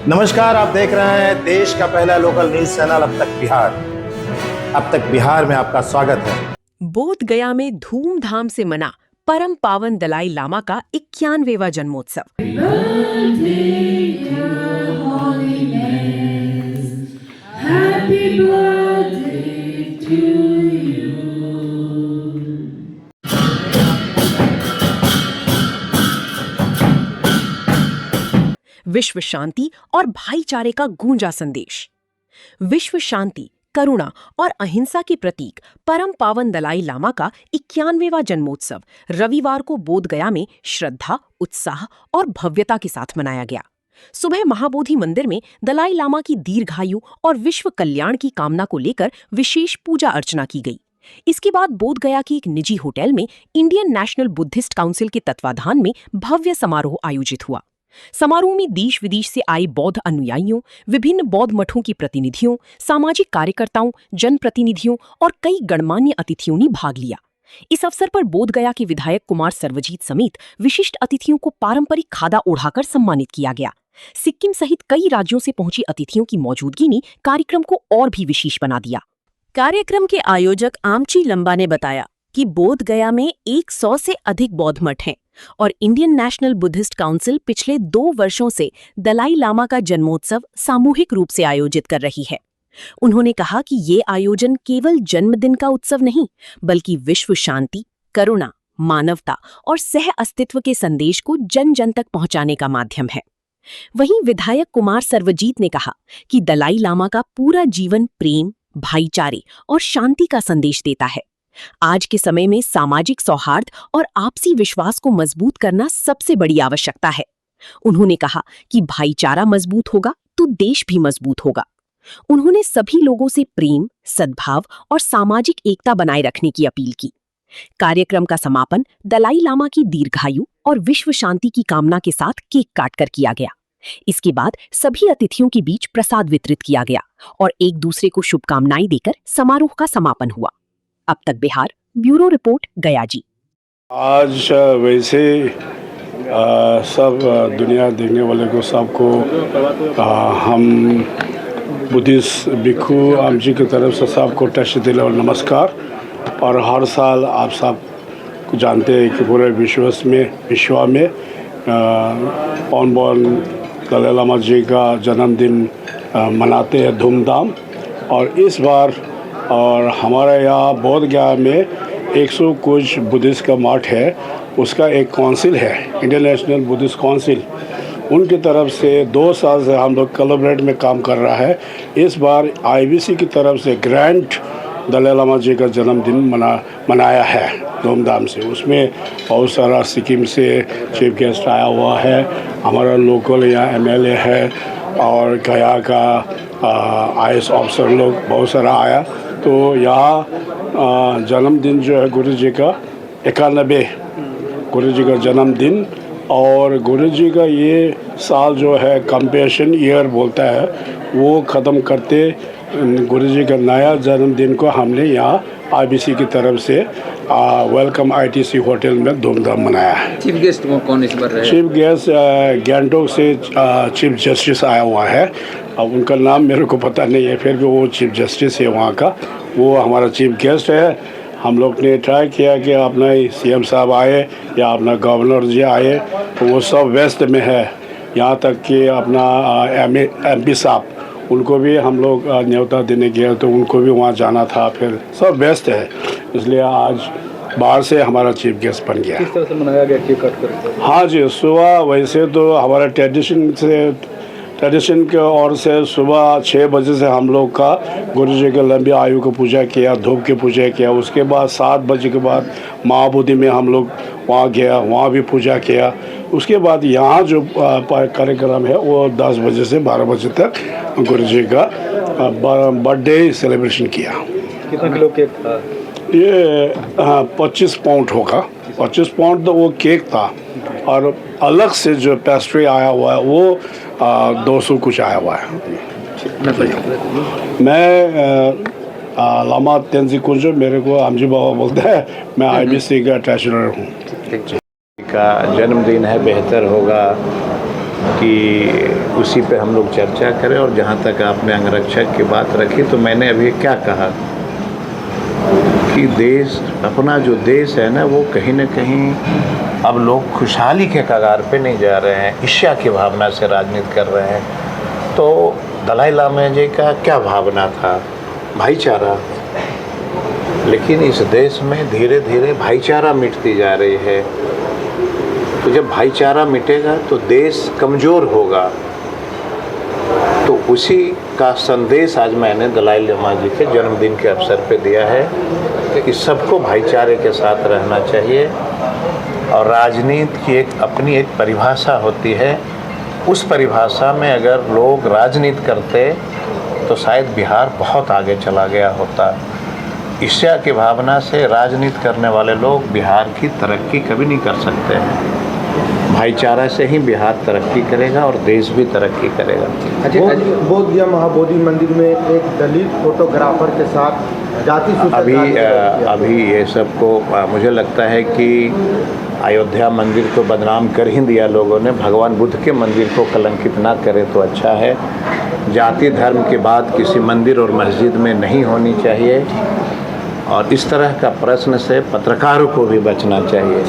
नमस्कार, आप देख रहे हैं देश का पहला लोकल न्यूज चैनल अब तक बिहार। अब तक बिहार में आपका स्वागत है। बोध गया में धूमधाम से मना परम पावन दलाई लामा का 91वां जन्मोत्सव। विश्व शांति और भाईचारे का गूंजा संदेश। विश्व शांति, करुणा और अहिंसा के प्रतीक परम पावन दलाई लामा का 91वां जन्मोत्सव रविवार को बोध गया में श्रद्धा, उत्साह और भव्यता के साथ मनाया गया। सुबह महाबोधि मंदिर में दलाई लामा की दीर्घायु और विश्व कल्याण की कामना को लेकर विशेष पूजा अर्चना की गई। इसके बाद बोध गया के एक निजी होटल में इंडियन नेशनल बुद्धिस्ट काउंसिल के तत्वाधान में भव्य समारोह आयोजित हुआ। समारोह में देश विदेश से आए बौद्ध अनुयायियों, विभिन्न बौद्ध मठों के प्रतिनिधियों, सामाजिक कार्यकर्ताओं, जनप्रतिनिधियों और कई गणमान्य अतिथियों ने भाग लिया। इस अवसर पर बोध गया के विधायक कुमार सर्वजीत समेत विशिष्ट अतिथियों को पारंपरिक खादा ओढ़ाकर सम्मानित किया गया। सिक्किम सहित कई राज्यों से पहुंची अतिथियों की मौजूदगी ने कार्यक्रम को और भी विशेष बना दिया। कार्यक्रम के आयोजक आमची लंबा ने बताया कि बोध गया में 100 से अधिक बौद्ध मठ हैं और इंडियन नेशनल बुद्धिस्ट काउंसिल पिछले 2 वर्षों से दलाई लामा का जन्मोत्सव सामूहिक रूप से आयोजित कर रही है। उन्होंने कहा कि ये आयोजन केवल जन्मदिन का उत्सव नहीं, बल्कि विश्व शांति, करुणा, मानवता और सह अस्तित्व के संदेश को जन जन तक पहुंचाने का माध्यम है। वहीं विधायक कुमार सर्वजीत ने कहा कि दलाई लामा का पूरा जीवन प्रेम, भाईचारे और शांति का संदेश देता है। आज के समय में सामाजिक सौहार्द और आपसी विश्वास को मजबूत करना सबसे बड़ी आवश्यकता है। उन्होंने कहा कि भाईचारा मजबूत होगा तो देश भी मजबूत होगा। उन्होंने सभी लोगों से प्रेम, सद्भाव और सामाजिक एकता बनाए रखने की अपील की। कार्यक्रम का समापन दलाई लामा की दीर्घायु और विश्व शांति की कामना के साथ केक काटकर किया गया। इसके बाद सभी अतिथियों के बीच प्रसाद वितरित किया गया और एक दूसरे को शुभकामनाएं देकर समारोह का समापन हुआ। अब तक बिहार, ब्यूरो रिपोर्ट, गया जी। आज वैसे सब दुनिया देखने वाले को सबको हम बुद्धिस्ट भिक्षु आमची की तरफ से सबको टच दिल और नमस्कार। और हर साल आप सब को जानते हैं कि पूरे विश्व में पावन दलाई लामा जी का जन्मदिन मनाते हैं धूमधाम। और इस बार और हमारे यहाँ बोध गया में 100 कुछ बुद्धिस्ट का मठ है, उसका एक काउंसिल है, इंडियन नेशनल बुद्धिस्ट काउंसिल। उनकी तरफ से 2 साल से हम लोग कोलैबोरेट में काम कर रहा है। इस बार IBC की तरफ से ग्रैंड दलाई लामा जी का जन्मदिन मनाया है धूमधाम से। उसमें बहुत सारा सिक्किम से चीफ गेस्ट आया हुआ है, हमारा लोकल यहाँ MLA है और गया का IAS ऑफिसर लोग बहुत सारा आया। तो यहाँ जन्मदिन जो है गुरु जी का 91 गुरु जी का जन्मदिन। और गुरु जी का ये साल जो है कंपैशन ईयर बोलता है, वो ख़त्म करते गुरु जी का नया जन्मदिन को हमने यहाँ IBC की तरफ से वेलकम ITC होटल में धूमधाम मनाया है। चीफ गेस्ट वो कौन इस बार रहे? चीफ गेस्ट गैंगटॉक से चीफ जस्टिस आया हुआ है। अब उनका नाम मेरे को पता नहीं है, फिर भी वो चीफ जस्टिस है वहाँ का, वो हमारा चीफ गेस्ट है। हम लोग ने ट्राई किया कि अपना CM साहब आए या अपना गवर्नर जी आए, तो वो सब व्यस्त में है। यहाँ तक कि अपना MP साहब, उनको भी हम लोग न्योता देने गए तो उनको भी वहाँ जाना था, फिर सब व्यस्त है, इसलिए आज बाहर से हमारा चीफ गेस्ट बन गया। किस तरह से मनाया गया केक कट कर? हाँ जी, सुबह वैसे तो हमारा ट्रेडिशन के ओर से सुबह 6 बजे से हम लोग का गुरु जी के लंबी आयु को पूजा किया, धूप की पूजा किया। उसके बाद 7 बजे के बाद महाबोधि में हम लोग वहाँ गया, वहाँ भी पूजा किया। उसके बाद यहाँ जो कार्यक्रम है वो 10 बजे से 12 बजे तक गुरु जी का बर्थडे सेलिब्रेशन किया। कितना किलो केक था? ये 25 पाउंड होगा। 25 पाउंड तो वो केक था, और अलग से जो पेस्ट्री आया हुआ है वो 200 कुछ आया हुआ है। मैं लामा तेंजी कुंजो, मेरे को आमजी बाबा बोलते हैं, मैं IBC का ट्रेजरर हूँ। का जन्मदिन है, बेहतर होगा कि उसी पे हम लोग चर्चा करें। और जहाँ तक आपने अंगरक्षक की बात रखी, तो मैंने अभी क्या कहा कि देश, अपना जो देश है ना, वो कहीं ना कहीं अब लोग खुशहाली के कगार पे नहीं जा रहे हैं, ईर्ष्या की भावना से राजनीति कर रहे हैं। तो दलाई लामा जी का क्या भावना था? भाईचारा। लेकिन इस देश में धीरे धीरे भाईचारा मिटती जा रही है। तो जब भाईचारा मिटेगा तो देश कमज़ोर होगा। तो उसी का संदेश आज मैंने दलाई लामा जी के जन्मदिन के अवसर पे दिया है कि सबको भाईचारे के साथ रहना चाहिए। और राजनीति की अपनी एक परिभाषा होती है। उस परिभाषा में अगर लोग राजनीति करते तो शायद बिहार बहुत आगे चला गया होता। ईर्ष्या की भावना से राजनीति करने वाले लोग बिहार की तरक्की कभी नहीं कर सकते हैं। भाईचारा से ही बिहार तरक्की करेगा और देश भी तरक्की करेगा। बोध गया महाबोधि मंदिर में एक दलित फोटोग्राफर के साथ जाति सूचक अभी ये सबको मुझे लगता है कि अयोध्या मंदिर को बदनाम कर ही दिया लोगों ने। भगवान बुद्ध के मंदिर को कलंकित ना करें तो अच्छा है। जाति धर्म की बात किसी मंदिर और मस्जिद में नहीं होनी चाहिए। और इस तरह का प्रश्न से पत्रकारों को भी बचना चाहिए।